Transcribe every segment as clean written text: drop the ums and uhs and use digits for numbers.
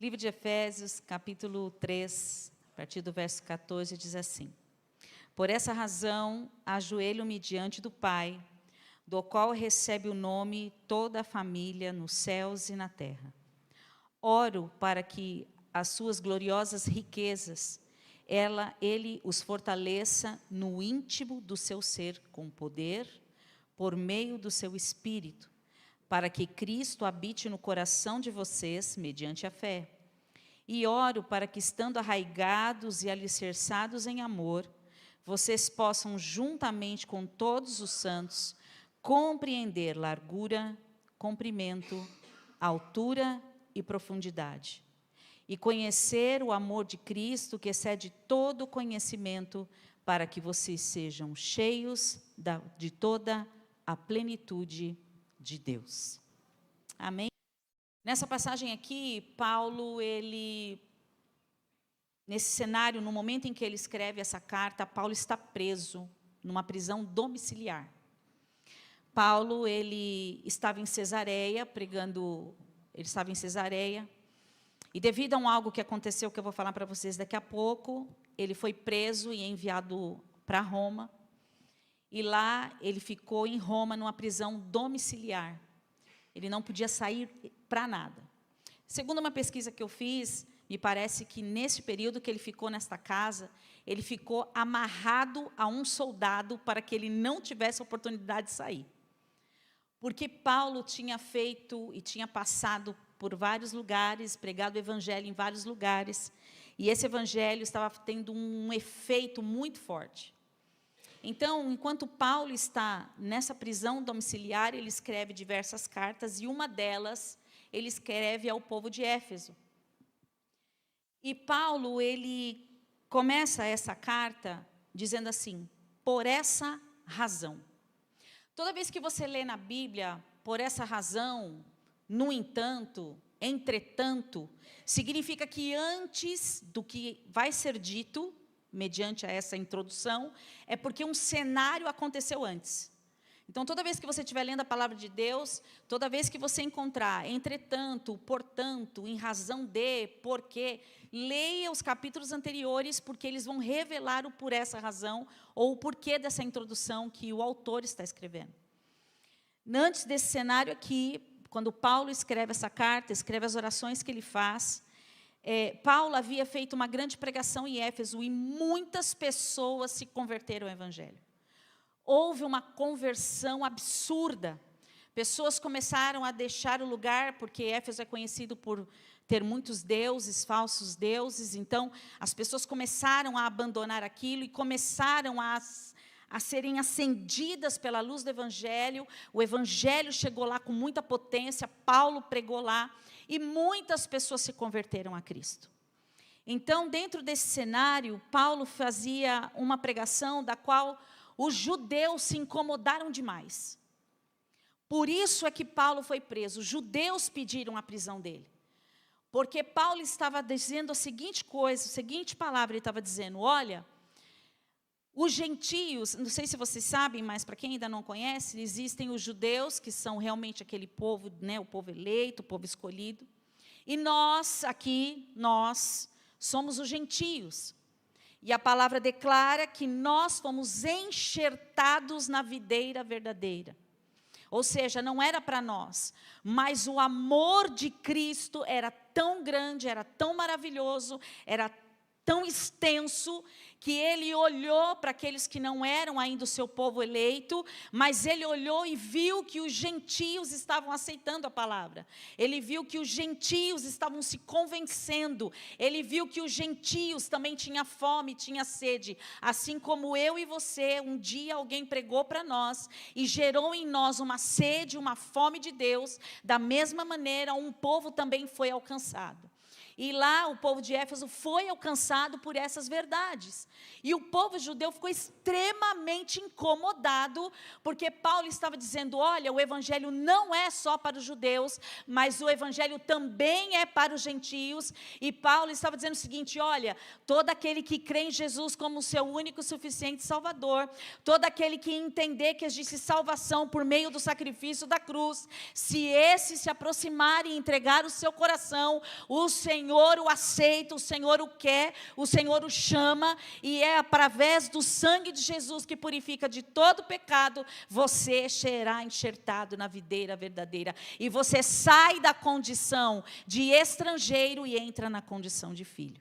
Livro de Efésios, capítulo 3, a partir do verso 14, diz assim: Por essa razão, ajoelho-me diante do Pai, do qual recebe o nome toda a família nos céus e na terra. Oro para que as suas gloriosas riquezas, ele os fortaleça no íntimo do seu ser com poder, por meio do seu Espírito, para que Cristo habite no coração de vocês, mediante a fé. E oro para que, estando arraigados e alicerçados em amor, vocês possam, juntamente com todos os santos, compreender largura, comprimento, altura e profundidade, e conhecer o amor de Cristo, que excede todo conhecimento, para que vocês sejam cheios de toda a plenitude de Deus. Amém? Nessa passagem aqui, Paulo, nesse cenário, no momento em que ele escreve essa carta, Paulo está preso numa prisão domiciliar. Paulo, ele estava em Cesareia, e devido a algo que aconteceu, que eu vou falar para vocês daqui a pouco, ele foi preso e enviado para Roma, e lá ele ficou em Roma, numa prisão domiciliar. Ele não podia sair para nada. Segundo uma pesquisa que eu fiz, me parece que nesse período que ele ficou nesta casa, ele ficou amarrado a um soldado para que ele não tivesse oportunidade de sair. Porque Paulo tinha feito e tinha passado por vários lugares, pregado o evangelho em vários lugares, e esse evangelho estava tendo um efeito muito forte. Então, enquanto Paulo está nessa prisão domiciliar, ele escreve diversas cartas, e uma delas ele escreve ao povo de Éfeso. E Paulo, ele começa essa carta dizendo assim: por essa razão. Toda vez que você lê na Bíblia, por essa razão, no entanto, entretanto, significa que antes do que vai ser dito, mediante a essa introdução, é porque um cenário aconteceu antes. Então, toda vez que você estiver lendo a palavra de Deus, toda vez que você encontrar, entretanto, portanto, em razão de, porquê, leia os capítulos anteriores, porque eles vão revelar o por essa razão, ou o porquê dessa introdução que o autor está escrevendo. Antes desse cenário aqui, quando Paulo escreve essa carta, escreve as orações que ele faz, Paulo havia feito uma grande pregação em Éfeso, e muitas pessoas se converteram ao evangelho. Houve uma conversão absurda. Pessoas começaram a deixar o lugar, porque Éfeso é conhecido por ter muitos deuses, falsos deuses. Então, as pessoas começaram a abandonar aquilo e começaram a serem acendidas pela luz do evangelho. O evangelho chegou lá com muita potência, Paulo pregou lá, e muitas pessoas se converteram a Cristo. Então, dentro desse cenário, Paulo fazia uma pregação da qual os judeus se incomodaram demais. Por isso é que Paulo foi preso. Os judeus pediram a prisão dele. Porque Paulo estava dizendo a seguinte coisa, a seguinte palavra, ele estava dizendo: olha, os gentios, não sei se vocês sabem, mas para quem ainda não conhece, existem os judeus, que são realmente aquele povo, né, o povo eleito, o povo escolhido. E nós, aqui, nós somos os gentios. E a palavra declara que nós fomos enxertados na videira verdadeira. Ou seja, não era para nós, mas o amor de Cristo era tão grande, era tão maravilhoso, era tão extenso, que ele olhou para aqueles que não eram ainda o seu povo eleito, mas ele olhou e viu que os gentios estavam aceitando a palavra. Ele viu que os gentios estavam se convencendo. Ele viu que os gentios também tinham fome, tinham sede. Assim como eu e você, um dia alguém pregou para nós e gerou em nós uma sede, uma fome de Deus, da mesma maneira um povo também foi alcançado. E lá o povo de Éfeso foi alcançado por essas verdades. E o povo judeu ficou extremamente incomodado, porque Paulo estava dizendo: olha, o evangelho não é só para os judeus, mas o evangelho também é para os gentios. E Paulo estava dizendo o seguinte: olha, todo aquele que crê em Jesus como seu único e suficiente Salvador, todo aquele que entender que existe salvação por meio do sacrifício da cruz, se esse se aproximar e entregar o seu coração, o Senhor Senhor o aceita, o Senhor o quer, o Senhor o chama, e é através do sangue de Jesus que purifica de todo pecado, você será enxertado na videira verdadeira. E você sai da condição de estrangeiro e entra na condição de filho.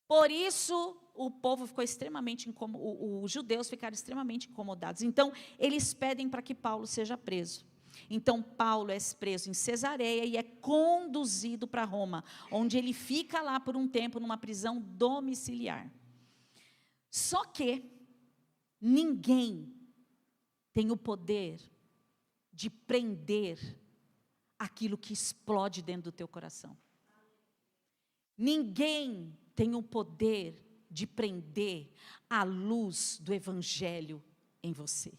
Por isso, o povo ficou extremamente incomodado, os judeus ficaram extremamente incomodados. Então, eles pedem para que Paulo seja preso. Então, Paulo é preso em Cesareia e é conduzido para Roma, onde ele fica lá por um tempo, numa prisão domiciliar. Só que ninguém tem o poder de prender aquilo que explode dentro do teu coração. Ninguém tem o poder de prender a luz do Evangelho em você.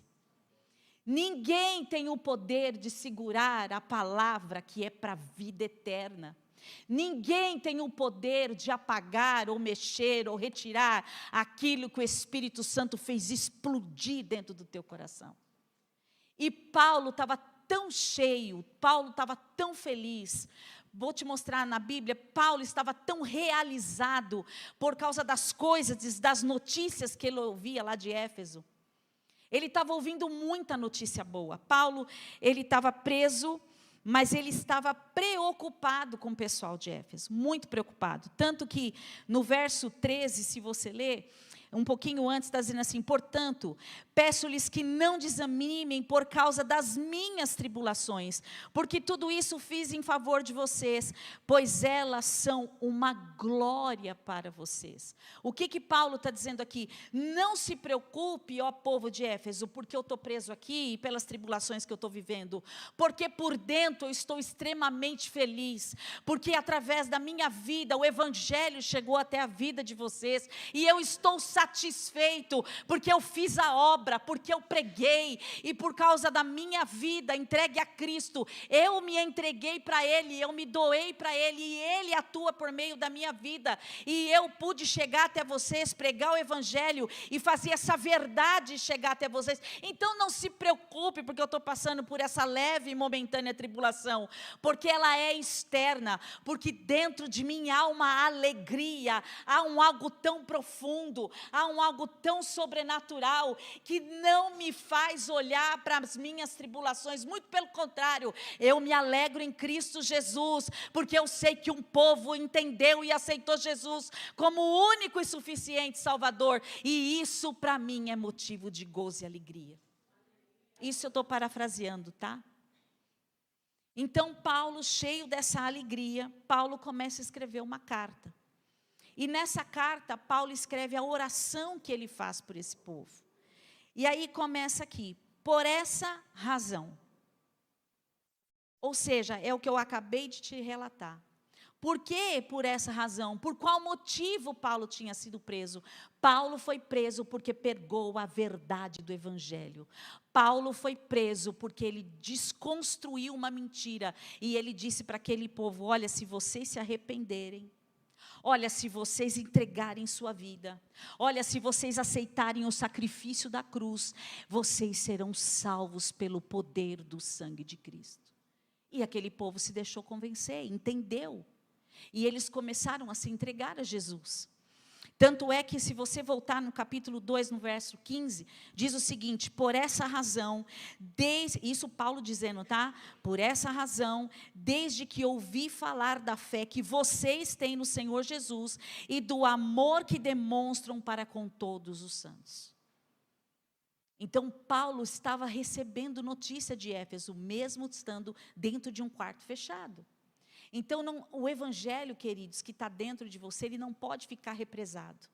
Ninguém tem o poder de segurar a palavra que é para a vida eterna. Ninguém tem o poder de apagar, ou mexer, ou retirar aquilo que o Espírito Santo fez explodir dentro do teu coração. E Paulo estava tão cheio, Paulo estava tão feliz. Vou te mostrar na Bíblia, Paulo estava tão realizado por causa das coisas, das notícias que ele ouvia lá de Éfeso. Ele estava ouvindo muita notícia boa. Paulo, ele estava preso, mas ele estava preocupado com o pessoal de Éfeso, muito preocupado. Tanto que no verso 13, se você ler, um pouquinho antes está dizendo assim: portanto, peço-lhes que não desanimem por causa das minhas tribulações, porque tudo isso fiz em favor de vocês, pois elas são uma glória para vocês. O que Paulo está dizendo aqui? Não se preocupe, ó povo de Éfeso, porque eu estou preso aqui e pelas tribulações que eu estou vivendo, porque por dentro eu estou extremamente feliz, porque através da minha vida o Evangelho chegou até a vida de vocês, e eu estou satisfeito, porque eu fiz a obra, porque eu preguei, e por causa da minha vida entregue a Cristo, eu me entreguei para Ele, eu me doei para Ele, e Ele atua por meio da minha vida, e eu pude chegar até vocês, pregar o Evangelho, e fazer essa verdade chegar até vocês. Então não se preocupe, porque eu estou passando por essa leve e momentânea tribulação, porque ela é externa, porque dentro de mim há uma alegria, há um algo tão profundo, há um algo tão sobrenatural, que não me faz olhar para as minhas tribulações, muito pelo contrário, eu me alegro em Cristo Jesus, porque eu sei que um povo entendeu e aceitou Jesus como o único e suficiente Salvador, e isso para mim é motivo de gozo e alegria. Isso eu estou parafraseando, tá? Então Paulo, cheio dessa alegria, Paulo começa a escrever uma carta. E nessa carta, Paulo escreve a oração que ele faz por esse povo. E aí começa aqui: por essa razão. Ou seja, é o que eu acabei de te relatar. Por que por essa razão? Por qual motivo Paulo tinha sido preso? Paulo foi preso porque pregou a verdade do Evangelho. Paulo foi preso porque ele desconstruiu uma mentira. E ele disse para aquele povo: olha, se vocês se arrependerem, olha, se vocês entregarem sua vida, olha, se vocês aceitarem o sacrifício da cruz, vocês serão salvos pelo poder do sangue de Cristo. E aquele povo se deixou convencer, entendeu. E eles começaram a se entregar a Jesus. Tanto é que, se você voltar no capítulo 2, no verso 15, diz o seguinte: por essa razão, isso Paulo dizendo, tá? Por essa razão, desde que ouvi falar da fé que vocês têm no Senhor Jesus, e do amor que demonstram para com todos os santos. Então, Paulo estava recebendo notícia de Éfeso, mesmo estando dentro de um quarto fechado. Então, o Evangelho, queridos, que está dentro de você, ele não pode ficar represado.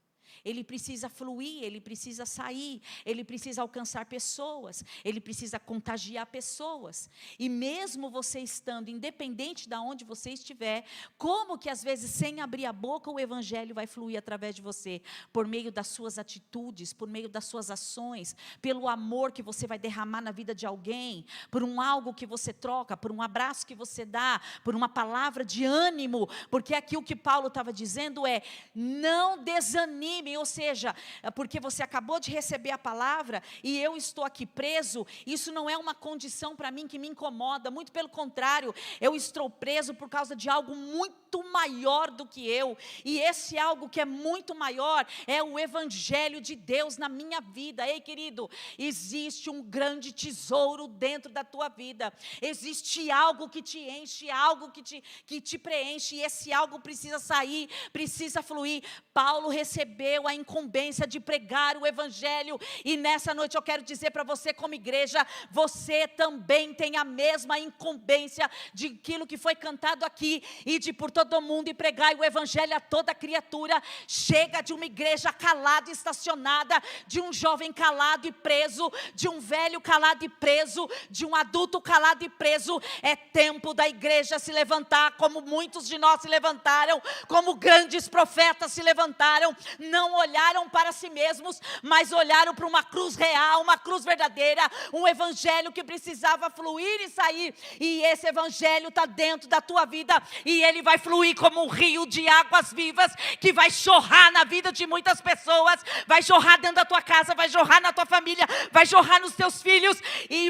Ele precisa fluir, ele precisa sair, ele precisa alcançar pessoas, ele precisa contagiar pessoas. E mesmo você estando, independente de onde você estiver, como que às vezes sem abrir a boca o Evangelho vai fluir através de você? Por meio das suas atitudes, por meio das suas ações, pelo amor que você vai derramar na vida de alguém, por algo que você troca, por um abraço que você dá, por uma palavra de ânimo. Porque aqui o que Paulo estava dizendo é: não desanime desanime, ou seja, porque você acabou de receber a palavra e eu estou aqui preso, isso não é uma condição para mim que me incomoda, muito pelo contrário, eu estou preso por causa de algo muito maior do que eu, e esse algo que é muito maior é o Evangelho de Deus na minha vida. Ei, querido, existe um grande tesouro dentro da tua vida, existe algo que te enche, algo que te preenche, e esse algo precisa sair, precisa fluir. Paulo recebeu a incumbência de pregar o Evangelho, e nessa noite eu quero dizer para você, como igreja, você também tem a mesma incumbência de aquilo que foi cantado aqui, e de por todo mundo e pregar o Evangelho a toda criatura. Chega de uma igreja calada e estacionada, de um jovem calado e preso, de um velho calado e preso, de um adulto calado e preso. É tempo da igreja se levantar, como muitos de nós se levantaram, como grandes profetas se levantaram, não olharam para si mesmos, mas olharam para uma cruz real, uma cruz verdadeira, um Evangelho que precisava fluir e sair, e esse Evangelho está dentro da tua vida, e ele vai fluir como um rio de águas vivas, que vai jorrar na vida de muitas pessoas, vai jorrar dentro da tua casa, vai jorrar na tua família, vai jorrar nos teus filhos, e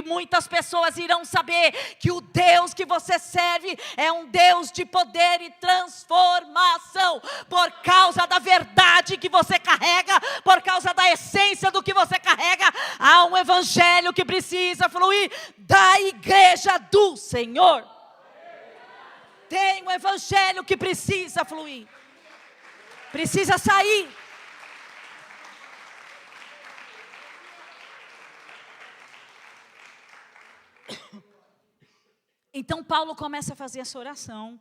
muitas pessoas irão saber que o Deus que você serve é um Deus de poder e transformação, por causa da verdade que você carrega, por causa da essência do que você carrega. Há um Evangelho que precisa fluir da igreja do Senhor. Tem um Evangelho que precisa fluir, precisa sair. Então Paulo começa a fazer essa oração,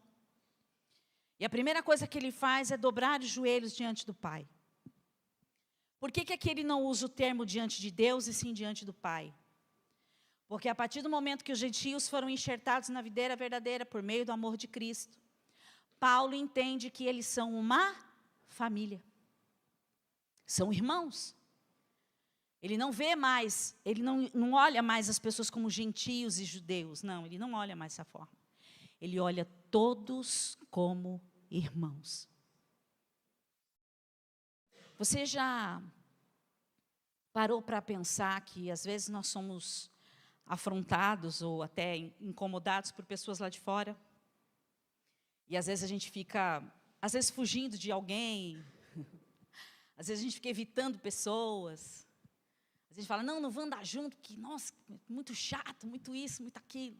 e a primeira coisa que ele faz é dobrar os joelhos diante do Pai. Por que aqui ele não usa o termo diante de Deus e sim diante do Pai? Porque a partir do momento que os gentios foram enxertados na videira verdadeira por meio do amor de Cristo, Paulo entende que eles são uma família, são irmãos. Ele não vê mais, ele não olha mais as pessoas como gentios e judeus, não, ele não olha mais dessa forma. Ele olha todos como irmãos. Você já parou para pensar que às vezes nós somos afrontados ou até incomodados por pessoas lá de fora? E às vezes a gente fica, às vezes fugindo de alguém, às vezes a gente fica evitando pessoas. A gente fala, não vou andar junto, porque, nossa, muito chato, muito isso, muito aquilo.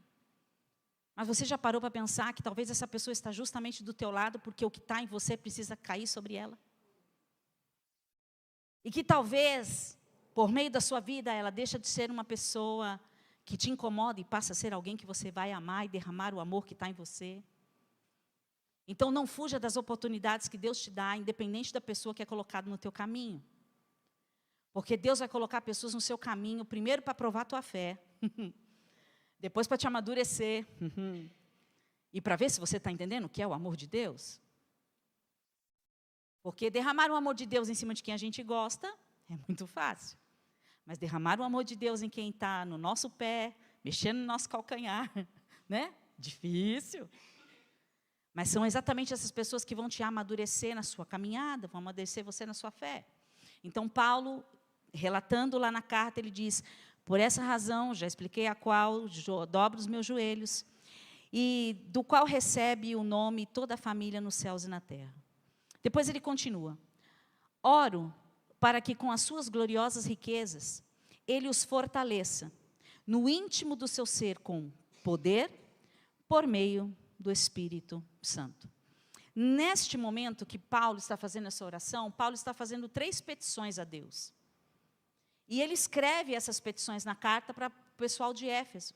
Mas você já parou para pensar que talvez essa pessoa está justamente do teu lado, porque o que está em você precisa cair sobre ela? E que talvez, por meio da sua vida, ela deixa de ser uma pessoa que te incomoda e passa a ser alguém que você vai amar e derramar o amor que está em você. Então não fuja das oportunidades que Deus te dá, independente da pessoa que é colocada no teu caminho. Porque Deus vai colocar pessoas no seu caminho, primeiro para provar a tua fé, depois para te amadurecer, e para ver se você está entendendo o que é o amor de Deus. Porque derramar o amor de Deus em cima de quem a gente gosta é muito fácil. Mas derramar o amor de Deus em quem está no nosso pé, mexendo no nosso calcanhar, né? Difícil. Mas são exatamente essas pessoas que vão te amadurecer na sua caminhada, vão amadurecer você na sua fé. Então Paulo, relatando lá na carta, ele diz, por essa razão, já expliquei a qual, dobro os meus joelhos, e do qual recebe o nome toda a família nos céus e na terra. Depois ele continua, oro para que com as suas gloriosas riquezas, ele os fortaleça no íntimo do seu ser com poder, por meio do Espírito Santo. Neste momento que Paulo está fazendo essa oração, Paulo está fazendo 3 petições a Deus. E ele escreve essas petições na carta para o pessoal de Éfeso.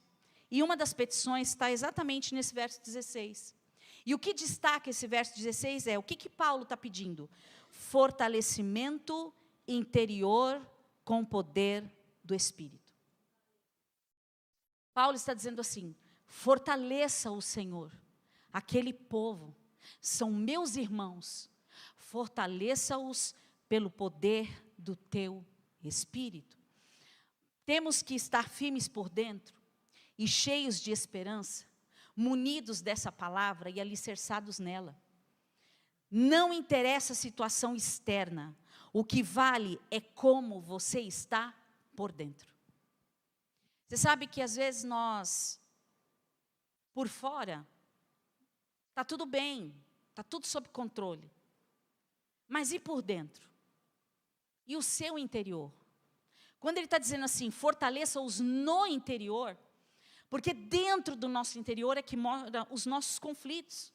E uma das petições está exatamente nesse verso 16. E o que destaca esse verso 16 é, o que Paulo está pedindo? Fortalecimento interior com o poder do Espírito. Paulo está dizendo assim, fortaleça o Senhor, aquele povo, são meus irmãos, fortaleça-os pelo poder do teu Espírito. Temos que estar firmes por dentro e cheios de esperança, munidos dessa palavra e alicerçados nela. Não interessa a situação externa. O que vale é como você está por dentro. Você sabe que às vezes nós, por fora, está tudo bem, está tudo sob controle. Mas e por dentro? E o seu interior? Quando ele está dizendo assim, fortaleça-os no interior, porque dentro do nosso interior é que moram os nossos conflitos.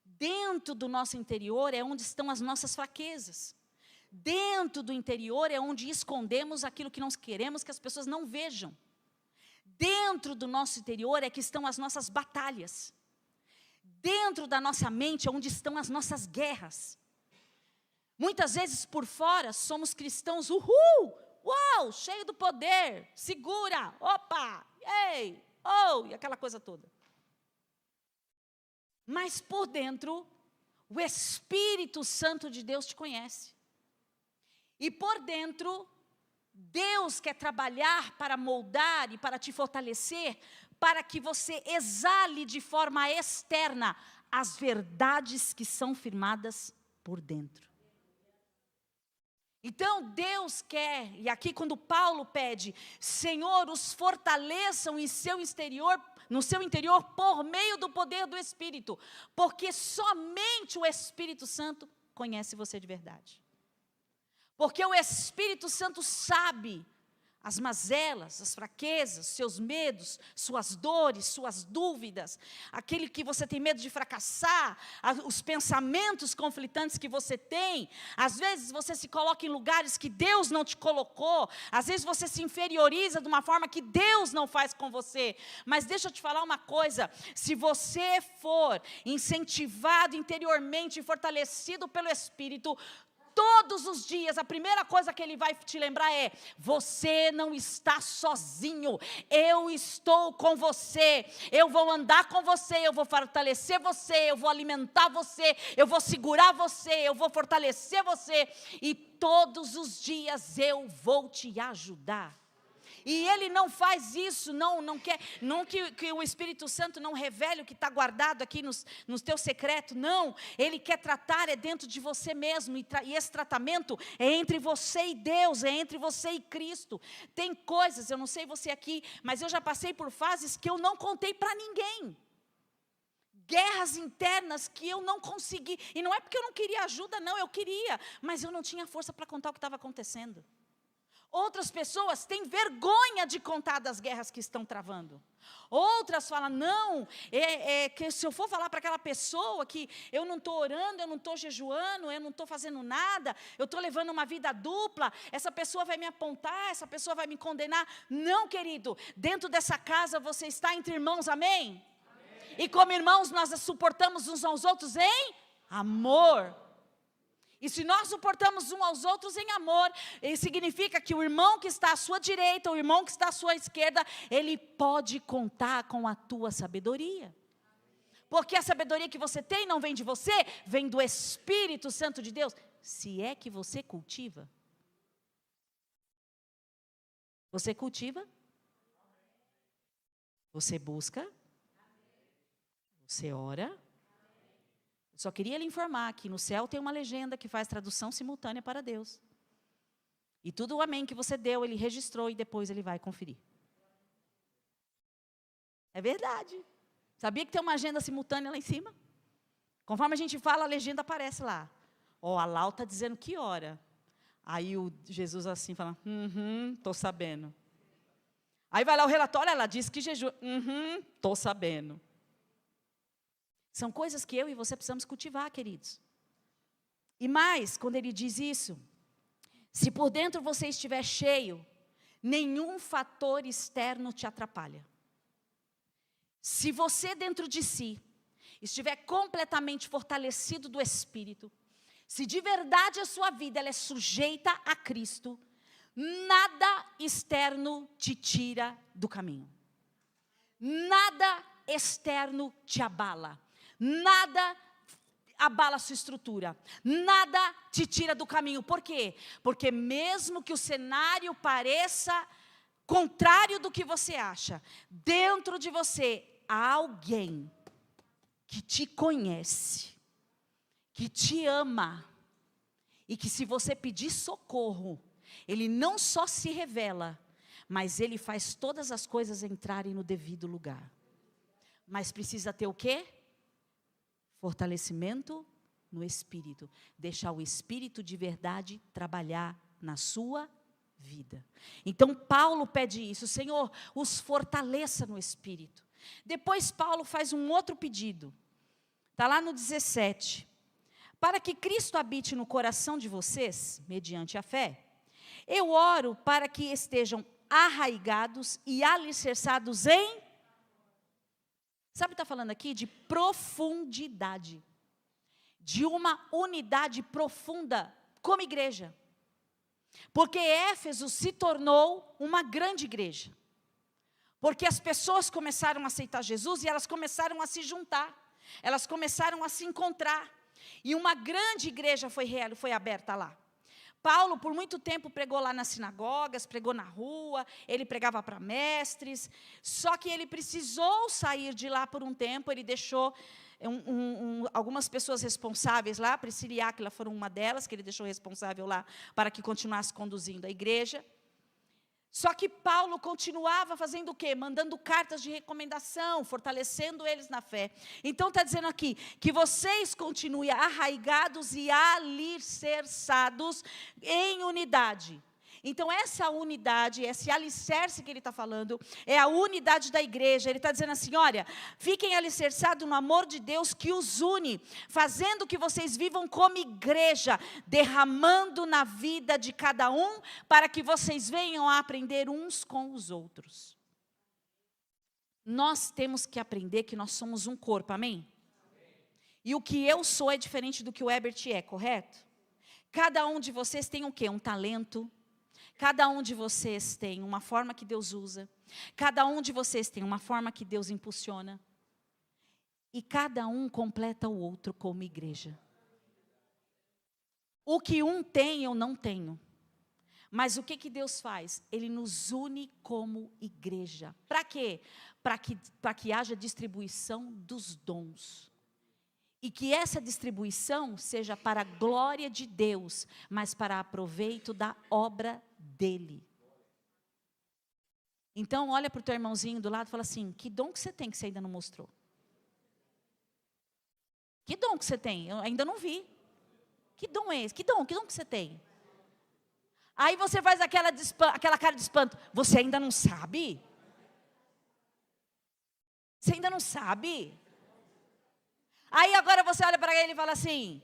Dentro do nosso interior é onde estão as nossas fraquezas. Dentro do interior é onde escondemos aquilo que nós queremos que as pessoas não vejam. Dentro do nosso interior é que estão as nossas batalhas. Dentro da nossa mente é onde estão as nossas guerras. Muitas vezes por fora somos cristãos, uau, cheio do poder, segura, opa, ei, oh, e aquela coisa toda. Mas por dentro, o Espírito Santo de Deus te conhece. E por dentro, Deus quer trabalhar para moldar e para te fortalecer, para que você exale de forma externa as verdades que são firmadas por dentro. Então Deus quer, e aqui quando Paulo pede, Senhor, os fortaleçam em seu exterior, no seu interior por meio do poder do Espírito, porque somente o Espírito Santo conhece você de verdade. Porque o Espírito Santo sabe as mazelas, as fraquezas, seus medos, suas dores, suas dúvidas, aquele que você tem medo de fracassar, os pensamentos conflitantes que você tem. Às vezes você se coloca em lugares que Deus não te colocou, às vezes você se inferioriza de uma forma que Deus não faz com você. Mas deixa eu te falar uma coisa, se você for incentivado interiormente e fortalecido pelo Espírito, todos os dias, a primeira coisa que Ele vai te lembrar é, você não está sozinho, eu estou com você, eu vou andar com você, eu vou fortalecer você, eu vou alimentar você, eu vou segurar você, eu vou fortalecer você, e todos os dias eu vou te ajudar. E Ele não faz isso, não quer, não que o Espírito Santo não revele o que está guardado aqui no teu secreto, não. Ele quer tratar, é dentro de você mesmo, e esse tratamento é entre você e Deus, é entre você e Cristo. Tem coisas, eu não sei você aqui, mas eu já passei por fases que eu não contei para ninguém. Guerras internas que eu não consegui, e não é porque eu não queria ajuda, não, eu queria, mas eu não tinha força para contar o que estava acontecendo. Outras pessoas têm vergonha de contar das guerras que estão travando. Outras falam, não, que se eu for falar para aquela pessoa que eu não estou orando, eu não estou jejuando, eu não estou fazendo nada, eu estou levando uma vida dupla, essa pessoa vai me apontar, essa pessoa vai me condenar. Não, querido, dentro dessa casa você está entre irmãos, amém? Amém. E como irmãos nós suportamos uns aos outros em amor. E se nós suportamos uns aos outros em amor, significa que o irmão que está à sua direita, o irmão que está à sua esquerda, ele pode contar com a tua sabedoria. Porque a sabedoria que você tem não vem de você, vem do Espírito Santo de Deus. Se é que você cultiva. Você cultiva? Você busca? Você ora? Só queria lhe informar que no céu tem uma legenda que faz tradução simultânea para Deus. E tudo o amém que você deu, Ele registrou e depois Ele vai conferir. É verdade. Sabia que tem uma agenda simultânea lá em cima? Conforme a gente fala, a legenda aparece lá. Ó, a Lau está dizendo que hora. Aí o Jesus assim fala, estou sabendo. Aí vai lá o relatório, ela diz que jejum, estou sabendo. São coisas que eu e você precisamos cultivar, queridos. E mais, quando ele diz isso, se por dentro você estiver cheio, nenhum fator externo te atrapalha. Se você dentro de si estiver completamente fortalecido do Espírito, se de verdade a sua vida ela é sujeita a Cristo, nada externo te tira do caminho. Nada externo te abala. Nada abala a sua estrutura, nada te tira do caminho. Por quê? Porque mesmo que o cenário pareça contrário do que você acha, dentro de você há alguém que te conhece, que te ama, e que se você pedir socorro, Ele não só se revela, mas Ele faz todas as coisas entrarem no devido lugar. Mas precisa ter o quê? Fortalecimento no Espírito. Deixar o Espírito de verdade trabalhar na sua vida. Então Paulo pede isso: Senhor, os fortaleça no Espírito. Depois Paulo faz um outro pedido. Está lá no 17. Para que Cristo habite no coração de vocês, mediante a fé, eu oro para que estejam arraigados e alicerçados em... Sabe o que está falando aqui? De profundidade. De uma unidade profunda como igreja. Porque Éfeso se tornou uma grande igreja. Porque as pessoas começaram a aceitar Jesus e elas começaram a se juntar. Elas começaram a se encontrar. E uma grande igreja foi aberta lá. Paulo, por muito tempo, pregou lá nas sinagogas, pregou na rua, ele pregava para mestres. Só que ele precisou sair de lá por um tempo, ele deixou algumas pessoas responsáveis lá, Priscila e Áquila foram uma delas, que ele deixou responsável lá, para que continuasse conduzindo a igreja. Só que Paulo continuava fazendo o quê? Mandando cartas de recomendação, fortalecendo eles na fé. Então está dizendo aqui, que vocês continuem arraigados e alicerçados em unidade. Então essa unidade, esse alicerce que ele está falando, é a unidade da igreja. Ele está dizendo assim, olha, fiquem alicerçados no amor de Deus que os une, fazendo que vocês vivam como igreja, derramando na vida de cada um, para que vocês venham a aprender uns com os outros. Nós temos que aprender que nós somos um corpo, amém? E o que eu sou é diferente do que o Herbert é, correto? Cada um de vocês tem o quê? Um talento. Cada um de vocês tem uma forma que Deus usa. Cada um de vocês tem uma forma que Deus impulsiona. E cada um completa o outro como igreja. O que um tem, eu não tenho. Mas o que Deus faz? Ele nos une como igreja. Para quê? Para que haja distribuição dos dons. E que essa distribuição seja para a glória de Deus, mas para aproveito da obra dele. Então, olha para o teu irmãozinho do lado e fala assim, que dom que você tem que você ainda não mostrou? Que dom que você tem? Eu ainda não vi. Que dom é esse? Que dom que você tem? Aí você faz aquela cara de espanto. Você ainda não sabe? Você ainda não sabe? Aí agora você olha para ele e fala assim,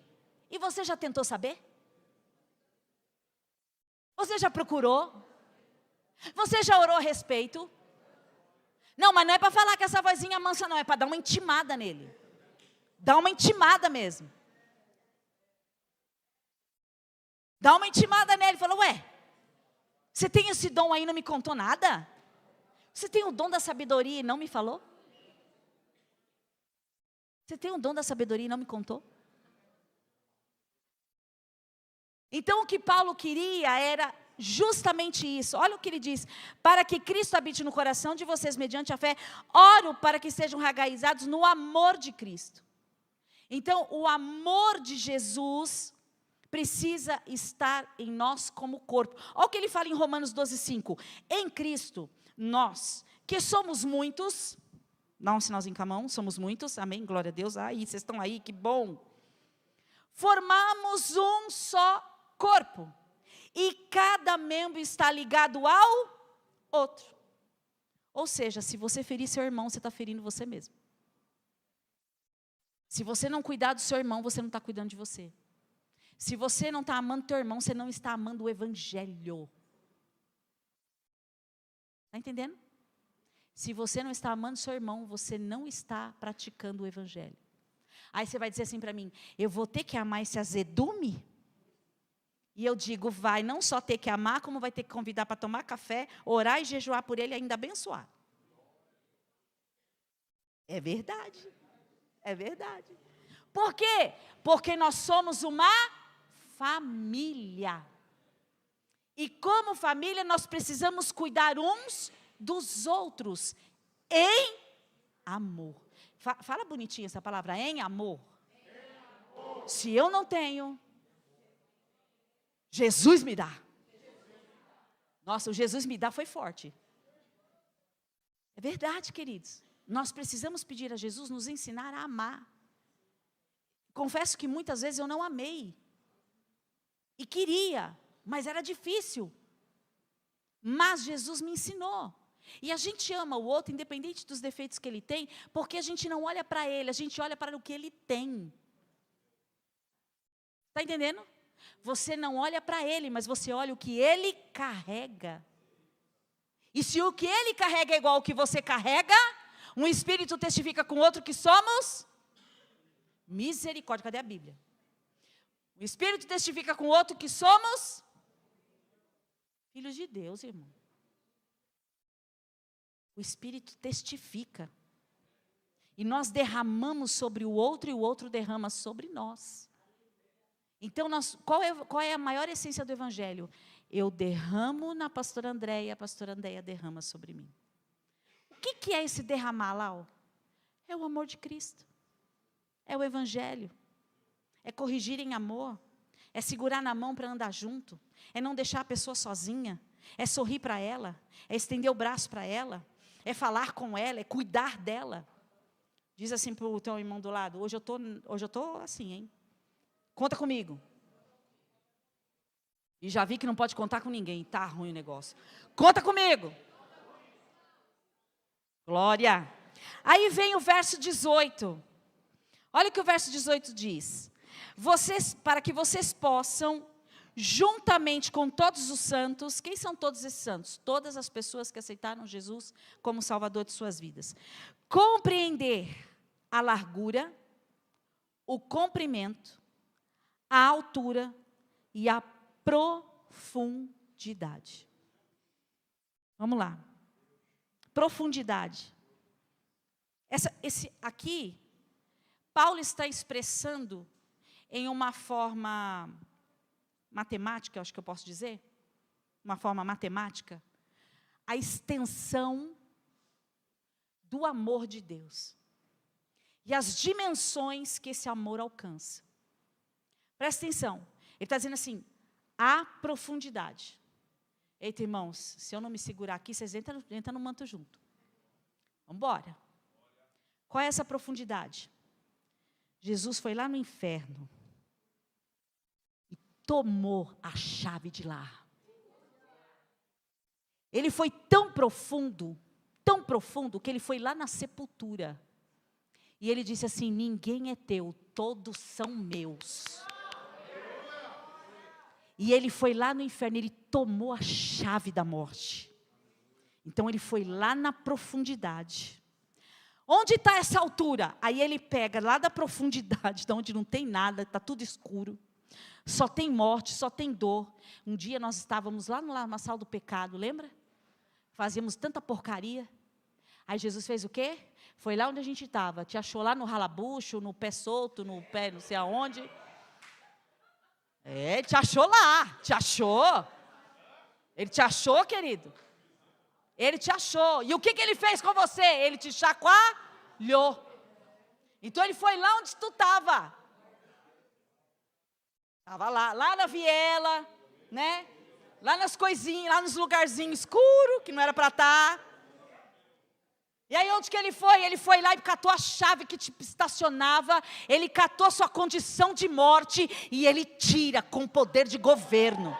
e você já tentou saber? Você já procurou? Você já orou a respeito? Não, mas não é para falar que essa vozinha mansa não, é para dar uma intimada nele. Dá uma intimada mesmo. Dá uma intimada nele, fala, ué, você tem esse dom aí e não me contou nada? Você tem o dom da sabedoria e não me falou? Você tem o dom da sabedoria e não me contou? Então o que Paulo queria era justamente isso. Olha o que ele diz. Para que Cristo habite no coração de vocês mediante a fé, oro para que sejam enraizados no amor de Cristo. Então o amor de Jesus precisa estar em nós como corpo. Olha o que ele fala em Romanos 12:5. Em Cristo, nós, que somos muitos... Dá um sinalzinho com a mão, somos muitos, amém, glória a Deus. Aí, vocês estão aí, que bom. Formamos um só corpo. E cada membro está ligado ao outro. Ou seja, se você ferir seu irmão, você está ferindo você mesmo. Se você não cuidar do seu irmão, você não está cuidando de você. Se você não está amando teu irmão, você não está amando o evangelho. Está entendendo? Se você não está amando seu irmão, você não está praticando o evangelho. Aí você vai dizer assim para mim, eu vou ter que amar esse azedume? E eu digo, vai não só ter que amar, como vai ter que convidar para tomar café, orar e jejuar por ele e ainda abençoar. É verdade. É verdade. Por quê? Porque nós somos uma família. E como família, nós precisamos cuidar uns dos outros em amor. Fala bonitinho essa palavra, em amor. Se eu não tenho, Jesus me dá. Nossa, o Jesus me dá foi forte. É verdade, queridos. Nós precisamos pedir a Jesus nos ensinar a amar. Confesso que muitas vezes eu não amei. E queria, mas era difícil. Mas Jesus me ensinou. E a gente ama o outro, independente dos defeitos que ele tem, porque a gente não olha para ele, a gente olha para o que ele tem. Está entendendo? Você não olha para ele, mas você olha o que ele carrega. E se o que ele carrega é igual ao que você carrega, um espírito testifica com o outro que somos misericórdia. Cadê a Bíblia? O espírito testifica com o outro que somos filhos de Deus, irmão. O espírito testifica. E nós derramamos sobre o outro e o outro derrama sobre nós. Então, qual é a maior essência do Evangelho? Eu derramo na pastora Andréia e a pastora Andréia derrama sobre mim. O que é esse derramar lá? Ó? É o amor de Cristo. É o Evangelho. É corrigir em amor. É segurar na mão para andar junto. É não deixar a pessoa sozinha. É sorrir para ela. É estender o braço para ela. É falar com ela. É cuidar dela. Diz assim para o teu irmão do lado: hoje eu tô assim, hein? Conta comigo. E já vi que não pode contar com ninguém. Tá ruim o negócio. Conta comigo. Glória. Aí vem o verso 18. Olha o que o verso 18 diz. Para que vocês possam, juntamente com todos os santos, quem são todos esses santos? Todas as pessoas que aceitaram Jesus como Salvador de suas vidas. Compreender a largura, o comprimento, a altura e a profundidade. Vamos lá. Profundidade. Aqui, Paulo está expressando em uma forma matemática, acho que eu posso dizer, uma forma matemática, a extensão do amor de Deus. E as dimensões que esse amor alcança. Presta atenção. Ele está dizendo assim, a profundidade. Eita, irmãos, se eu não me segurar aqui, vocês entram no manto junto. Vamos embora. Qual é essa profundidade? Jesus foi lá no inferno e tomou a chave de lá. Ele foi tão profundo, que ele foi lá na sepultura. E ele disse assim, ninguém é teu, todos são meus. E ele foi lá no inferno, ele tomou a chave da morte. Então ele foi lá na profundidade. Onde está essa altura? Aí ele pega lá da profundidade, de onde não tem nada, está tudo escuro. Só tem morte, só tem dor. Um dia nós estávamos lá no lamaçal do pecado, lembra? Fazíamos tanta porcaria. Aí Jesus fez o quê? Foi lá onde a gente estava. Te achou lá no ralabucho, no pé solto, no pé não sei aonde. É, te achou lá, te achou. Ele te achou, querido. Ele te achou. E o que ele fez com você? Ele te chacoalhou. Então ele foi lá onde tu estava. Estava lá na viela, né? Lá nas coisinhas, lá nos lugarzinhos escuros, que não era para estar. E aí onde que ele foi? Ele foi lá e catou a chave que te estacionava, ele catou a sua condição de morte e ele tira com poder de governo.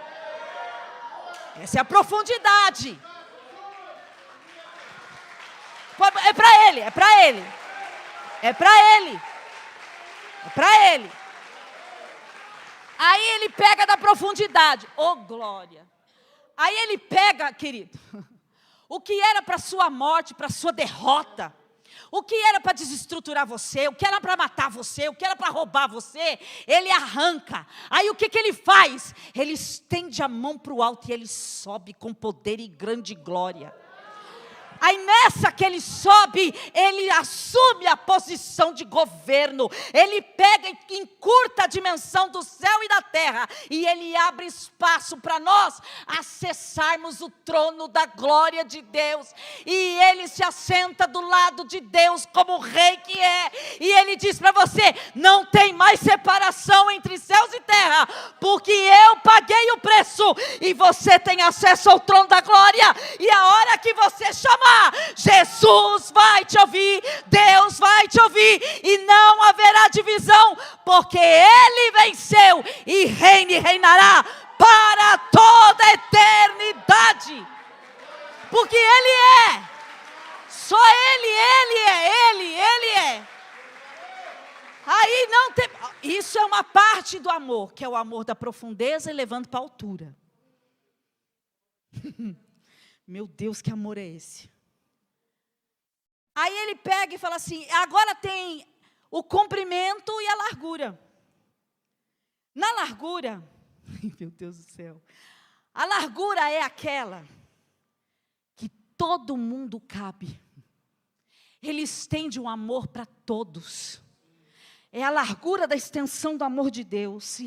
Essa é a profundidade. É para ele, é para ele. É para ele. É para ele. Aí ele pega da profundidade. Oh, glória. Aí ele pega, querido, o que era para sua morte, para sua derrota, o que era para desestruturar você, o que era para matar você, o que era para roubar você, ele arranca. Aí o que ele faz? Ele estende a mão para o alto e ele sobe com poder e grande glória. Aí nessa que ele sobe, ele assume a posição de governo. Ele pega e encurta a dimensão do céu e da terra. E ele abre espaço para nós acessarmos o trono da glória de Deus. E ele se assenta do lado de Deus como o rei que é. E ele diz para você, não tem mais separação entre céus e terra. Porque eu paguei o preço. E você tem acesso ao trono da glória. E a hora que você chamar, Jesus vai te ouvir, Deus vai te ouvir, e não haverá divisão, porque Ele venceu e reina e reinará para toda a eternidade, porque Ele é, só Ele é. Aí não tem, isso é uma parte do amor, que é o amor da profundeza e levando para a altura. Meu Deus, que amor é esse? Aí ele pega e fala assim, agora tem o comprimento e a largura. Na largura, meu Deus do céu, a largura é aquela que todo mundo cabe. Ele estende um amor para todos. É a largura da extensão do amor de Deus.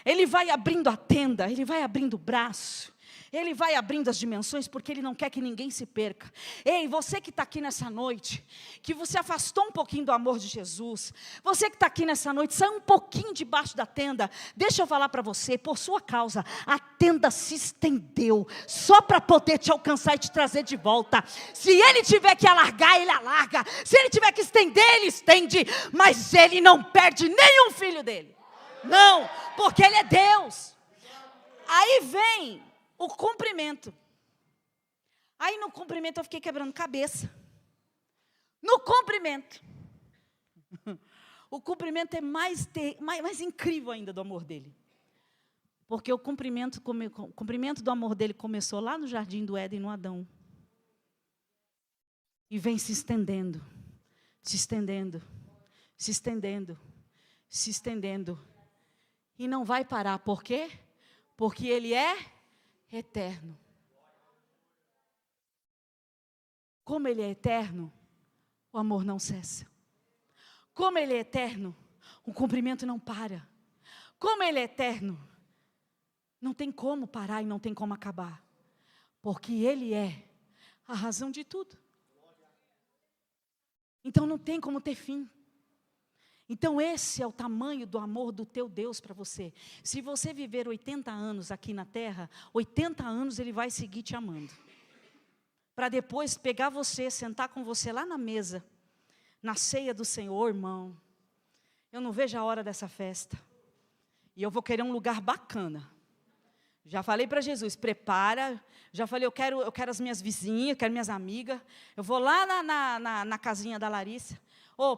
Ele vai abrindo a tenda, ele vai abrindo o braço. Ele vai abrindo as dimensões porque Ele não quer que ninguém se perca. Ei, você que está aqui nessa noite, que você afastou um pouquinho do amor de Jesus, você que está aqui nessa noite, saiu um pouquinho debaixo da tenda, deixa eu falar para você, por sua causa, a tenda se estendeu, só para poder te alcançar e te trazer de volta. Se Ele tiver que alargar, Ele alarga. Se Ele tiver que estender, Ele estende. Mas Ele não perde nenhum filho dEle. Não, porque Ele é Deus. Aí vem o comprimento. Aí no comprimento eu fiquei quebrando cabeça. No comprimento. O comprimento é mais incrível ainda do amor dele. Porque o comprimento do amor dele começou lá no jardim do Éden, no Adão. E vem se estendendo, se estendendo, se estendendo, se estendendo. E não vai parar. Por quê? Porque ele é eterno. Como Ele é eterno, o amor não cessa. Como Ele é eterno, o comprimento não para. Como Ele é eterno, não tem como parar e não tem como acabar. Porque Ele é a razão de tudo. Então não tem como ter fim. Então esse é o tamanho do amor do teu Deus para você. Se você viver 80 anos aqui na terra, 80 anos Ele vai seguir te amando. Para depois pegar você, sentar com você lá na mesa, na ceia do Senhor, irmão. Eu não vejo a hora dessa festa. E eu vou querer um lugar bacana. Já falei para Jesus, prepara. Já falei, eu quero as minhas vizinhas, eu quero minhas amigas. Eu vou lá na casinha da Larissa.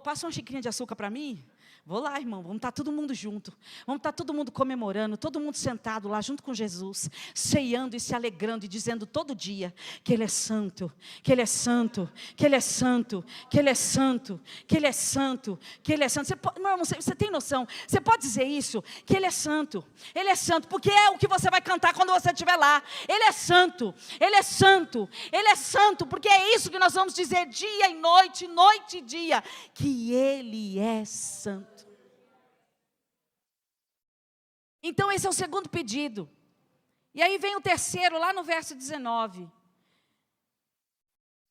Passa uma xicrinha de açúcar para mim? Vou lá, irmão, vamos estar todo mundo junto. Vamos estar todo mundo comemorando, todo mundo sentado lá junto com Jesus, ceando e se alegrando e dizendo todo dia que Ele é santo, que Ele é santo, que Ele é santo, que Ele é santo, que Ele é santo, que Ele é santo. Meu irmão, você tem noção? Você pode dizer isso? Que Ele é santo, porque é o que você vai cantar quando você estiver lá. Ele é santo, Ele é santo, Ele é santo, porque é isso que nós vamos dizer dia e noite, noite e dia, que Ele é santo. Então esse é o segundo pedido. E aí vem o terceiro, lá no verso 19.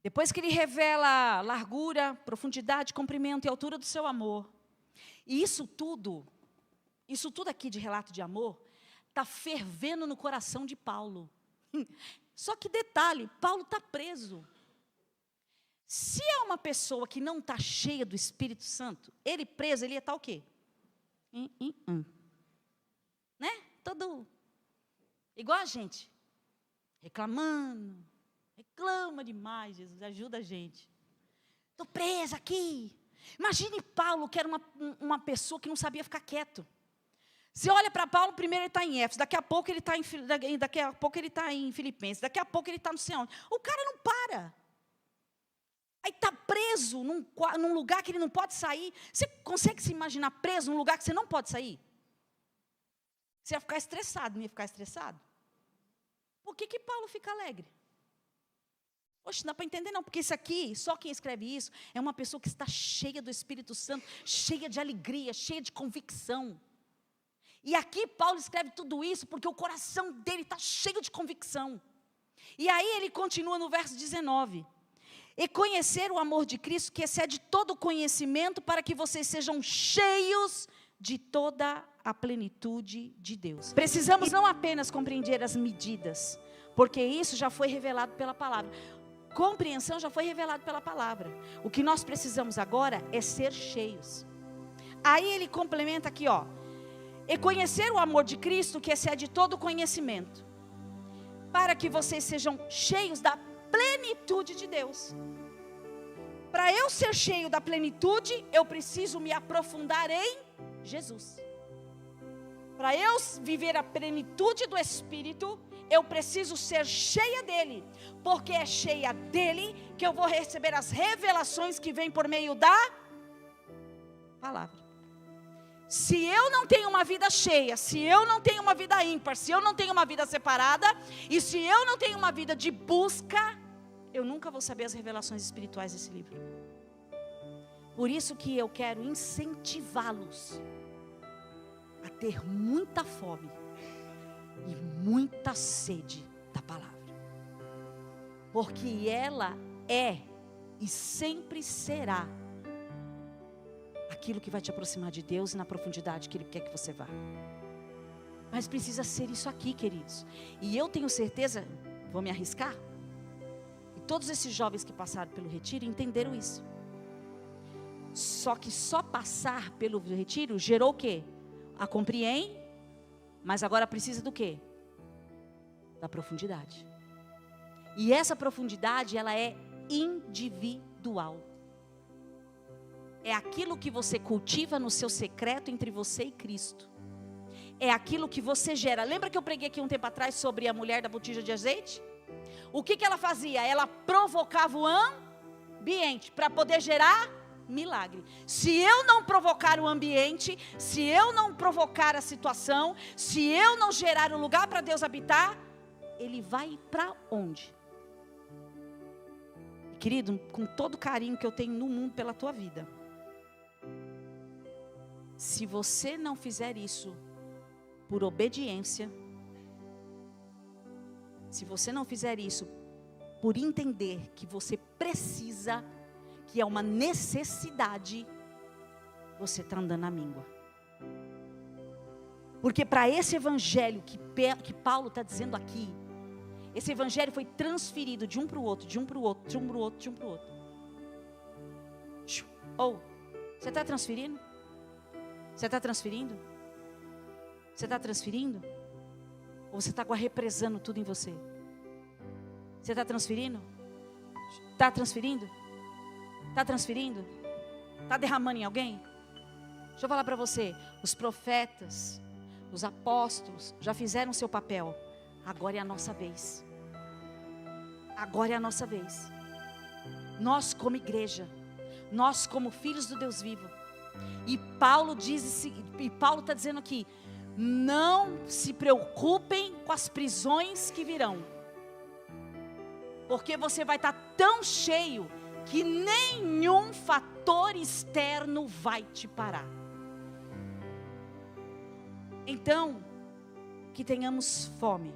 Depois que ele revela largura, profundidade, comprimento e altura do seu amor. E isso tudo aqui de relato de amor, está fervendo no coração de Paulo. Só que detalhe, Paulo está preso. Se é uma pessoa que não está cheia do Espírito Santo, ele preso, ele ia estar o quê? Né? Todo igual a gente, reclamando, reclama demais. Jesus, ajuda a gente. Estou presa aqui. Imagine Paulo, que era uma pessoa que não sabia ficar quieto. Você olha para Paulo, primeiro ele está em Éfeso, daqui a pouco ele está em Filipenses, daqui a pouco ele está no céu. O cara não para. Aí está preso num lugar que ele não pode sair. Você consegue se imaginar preso num lugar que você não pode sair? Você ia ficar estressado, não ia ficar estressado? Por que Paulo fica alegre? Oxe, não dá para entender não, porque isso aqui, só quem escreve isso, é uma pessoa que está cheia do Espírito Santo, cheia de alegria, cheia de convicção. E aqui Paulo escreve tudo isso porque o coração dele está cheio de convicção. E aí ele continua no verso 19. E conhecer o amor de Cristo que excede todo conhecimento, para que vocês sejam cheios de toda a plenitude de Deus. Precisamos não apenas compreender as medidas, porque isso já foi revelado pela palavra. Compreensão já foi revelado pela palavra. O que nós precisamos agora é ser cheios. Aí ele complementa aqui, ó. E conhecer o amor de Cristo que excede todo conhecimento, para que vocês sejam cheios da plenitude de Deus. Para eu ser cheio da plenitude, eu preciso me aprofundar em Jesus. Para eu viver a plenitude do Espírito, eu preciso ser cheia dele, porque é cheia dele que eu vou receber as revelações que vêm por meio da palavra. Se eu não tenho uma vida cheia, se eu não tenho uma vida ímpar, se eu não tenho uma vida separada, e se eu não tenho uma vida de busca, eu nunca vou saber as revelações espirituais desse livro. Por isso que eu quero incentivá-los a ter muita fome e muita sede da palavra, porque ela é e sempre será aquilo que vai te aproximar de Deus e na profundidade que Ele quer que você vá. Mas precisa ser isso aqui, queridos. E eu tenho certeza, vou me arriscar, e todos esses jovens que passaram pelo retiro entenderam isso. Só que só passar pelo retiro gerou o quê? A compreende, mas agora precisa do quê? Da profundidade. E essa profundidade, ela é individual. É aquilo que você cultiva no seu secreto entre você e Cristo. É aquilo que você gera. Lembra que eu preguei aqui um tempo atrás sobre a mulher da botija de azeite? O que ela fazia? Ela provocava o ambiente para poder gerar milagre. Se eu não provocar o ambiente, se eu não provocar a situação, se eu não gerar um lugar para Deus habitar, Ele vai para onde? Querido, com todo o carinho que eu tenho no mundo pela tua vida, se você não fizer isso por obediência, se você não fizer isso por entender que você precisa, que é uma necessidade, você está andando na míngua. Porque para esse evangelho que Paulo está dizendo aqui, esse evangelho foi transferido de um para o outro, de um para o outro, de um para o outro, de um para o outro. Ou, você está transferindo? Você está transferindo? Você está transferindo? Ou você está represando tudo em você? Você está transferindo? Está transferindo? Está transferindo? Está derramando em alguém? Deixa eu falar para você, os profetas, os apóstolos já fizeram o seu papel. Agora é a nossa vez. Agora é a nossa vez. Nós como igreja, nós como filhos do Deus vivo. E Paulo está dizendo aqui, não se preocupem com as prisões que virão. Porque você vai estar tão cheio que nenhum fator externo vai te parar. Então, que tenhamos fome,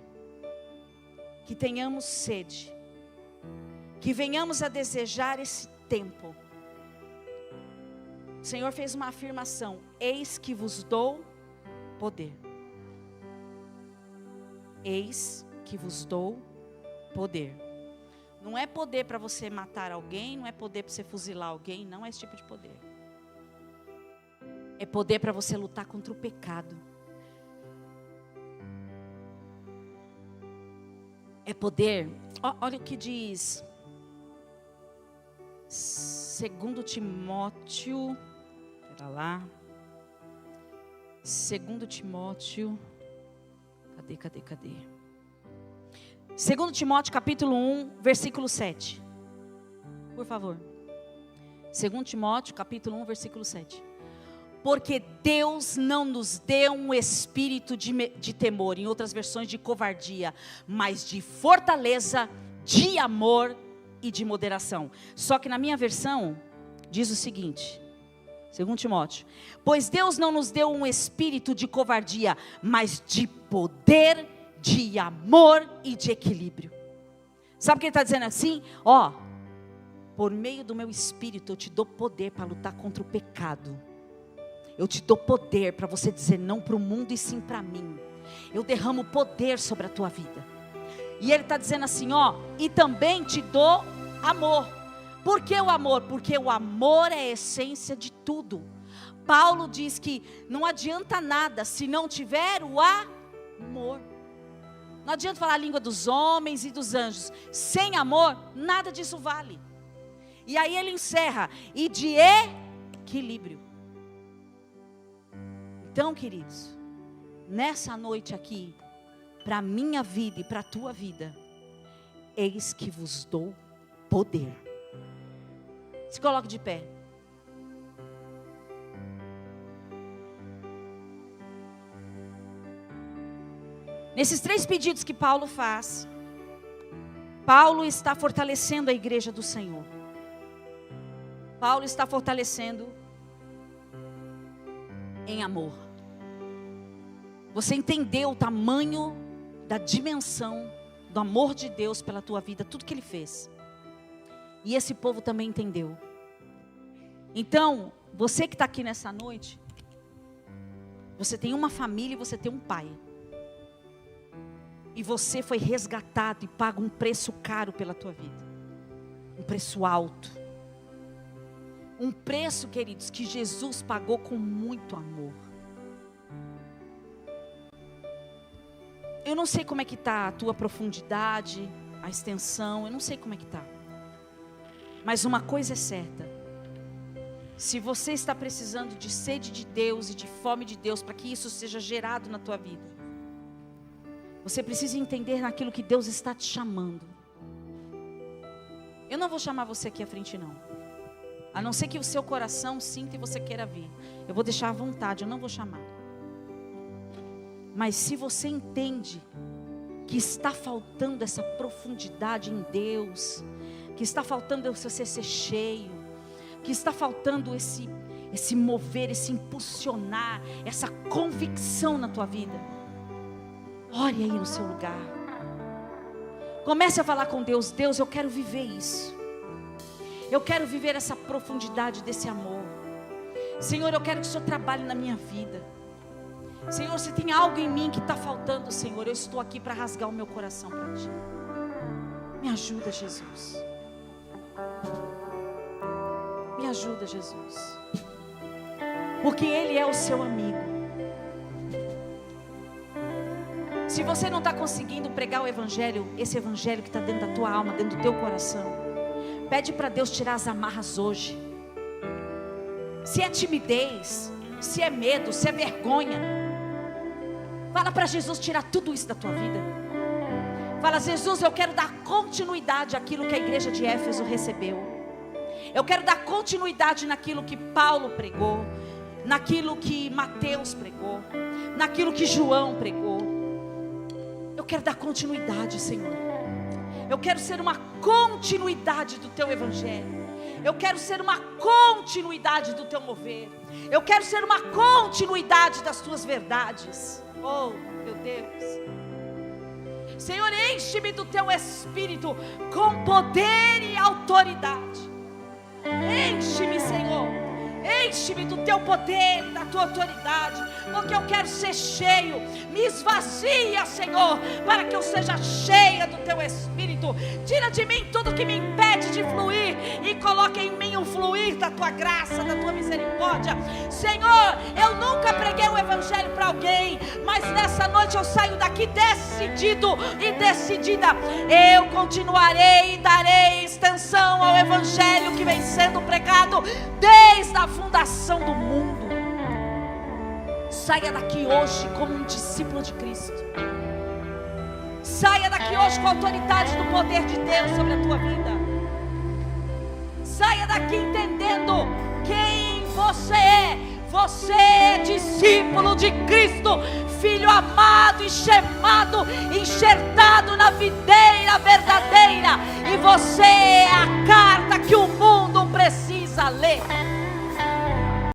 que tenhamos sede, que venhamos a desejar esse tempo. O Senhor fez uma afirmação: eis que vos dou poder. Eis que vos dou poder. Não é poder para você matar alguém, não é poder para você fuzilar alguém, não é esse tipo de poder. É poder para você lutar contra o pecado. É poder, olha o que diz 2 Timóteo, espera lá, 2 Timóteo, cadê? 2 Timóteo capítulo 1, versículo 7, por favor. 2 Timóteo capítulo 1, versículo 7. Porque Deus não nos deu um espírito de temor, em outras versões de covardia, mas de fortaleza, de amor e de moderação. Só que na minha versão, diz o seguinte, 2 Timóteo: pois Deus não nos deu um espírito de covardia, mas de poder, de amor e de equilíbrio. Sabe o que ele está dizendo assim? Por meio do meu espírito eu te dou poder para lutar contra o pecado. Eu te dou poder para você dizer não para o mundo e sim para mim. Eu derramo poder sobre a tua vida. E ele está dizendo assim, e também te dou amor. Por que o amor? Porque o amor é a essência de tudo. Paulo diz que não adianta nada se não tiver o amor. Não adianta falar a língua dos homens e dos anjos. Sem amor, nada disso vale. E aí ele encerra, e de equilíbrio. Então, queridos, nessa noite aqui, para a minha vida e para a tua vida, eis que vos dou poder. Se coloque de pé. Nesses 3 pedidos que Paulo faz, Paulo está fortalecendo a igreja do Senhor. Paulo está fortalecendo em amor. Você entendeu o tamanho da dimensão do amor de Deus pela tua vida, tudo que Ele fez. E esse povo também entendeu. Então, você que está aqui nessa noite, você tem uma família e você tem um pai. E você foi resgatado e paga um preço caro pela tua vida. Um preço alto. Um preço, queridos, que Jesus pagou com muito amor. Eu não sei como é que está a tua profundidade, a extensão, eu não sei como é que está. Mas uma coisa é certa. Se você está precisando de sede de Deus e de fome de Deus, para que isso seja gerado na tua vida, você precisa entender naquilo que Deus está te chamando. Eu não vou chamar você aqui à frente não. A não ser que o seu coração sinta e você queira vir. Eu vou deixar à vontade, eu não vou chamar. Mas se você entende que está faltando essa profundidade em Deus, que está faltando você ser cheio, que está faltando esse mover, esse impulsionar, essa convicção na tua vida, ore aí no seu lugar. Comece a falar com Deus. Deus, eu quero viver isso. Eu quero viver essa profundidade desse amor. Senhor, eu quero que o Senhor trabalhe na minha vida. Senhor, se tem algo em mim que está faltando, Senhor, eu estou aqui para rasgar o meu coração para Ti. Me ajuda, Jesus. Me ajuda, Jesus. Porque Ele é o seu amigo. Se você não está conseguindo pregar o Evangelho, esse Evangelho que está dentro da tua alma, dentro do teu coração, pede para Deus tirar as amarras hoje. Se é timidez, se é medo, se é vergonha, fala para Jesus tirar tudo isso da tua vida. Fala, Jesus, eu quero dar continuidade àquilo que a igreja de Éfeso recebeu. Eu quero dar continuidade naquilo que Paulo pregou, naquilo que Mateus pregou, naquilo que João pregou. Eu quero dar continuidade, Senhor. Eu quero ser uma continuidade do Teu Evangelho. Eu quero ser uma continuidade do Teu mover. Eu quero ser uma continuidade das Tuas verdades. Oh, meu Deus. Senhor, enche-me do Teu Espírito com poder e autoridade. Enche-me, Senhor. Enche-me do Teu poder e da Tua autoridade, porque eu quero ser cheio. Me esvazia, Senhor, para que eu seja cheia do Teu Espírito. Tira de mim tudo que me impede de fluir e coloque em mim o fluir da Tua graça, da Tua misericórdia. Senhor, eu nunca preguei o Evangelho para alguém, mas nessa noite eu saio daqui decidido e decidida. Eu continuarei e darei extensão ao Evangelho que vem sendo pregado desde a fundação do mundo. Saia daqui hoje como um discípulo de Cristo. Saia daqui hoje com a autoridade do poder de Deus sobre a tua vida. Saia daqui entendendo quem você é. Você é discípulo de Cristo, filho amado e chamado, enxertado na videira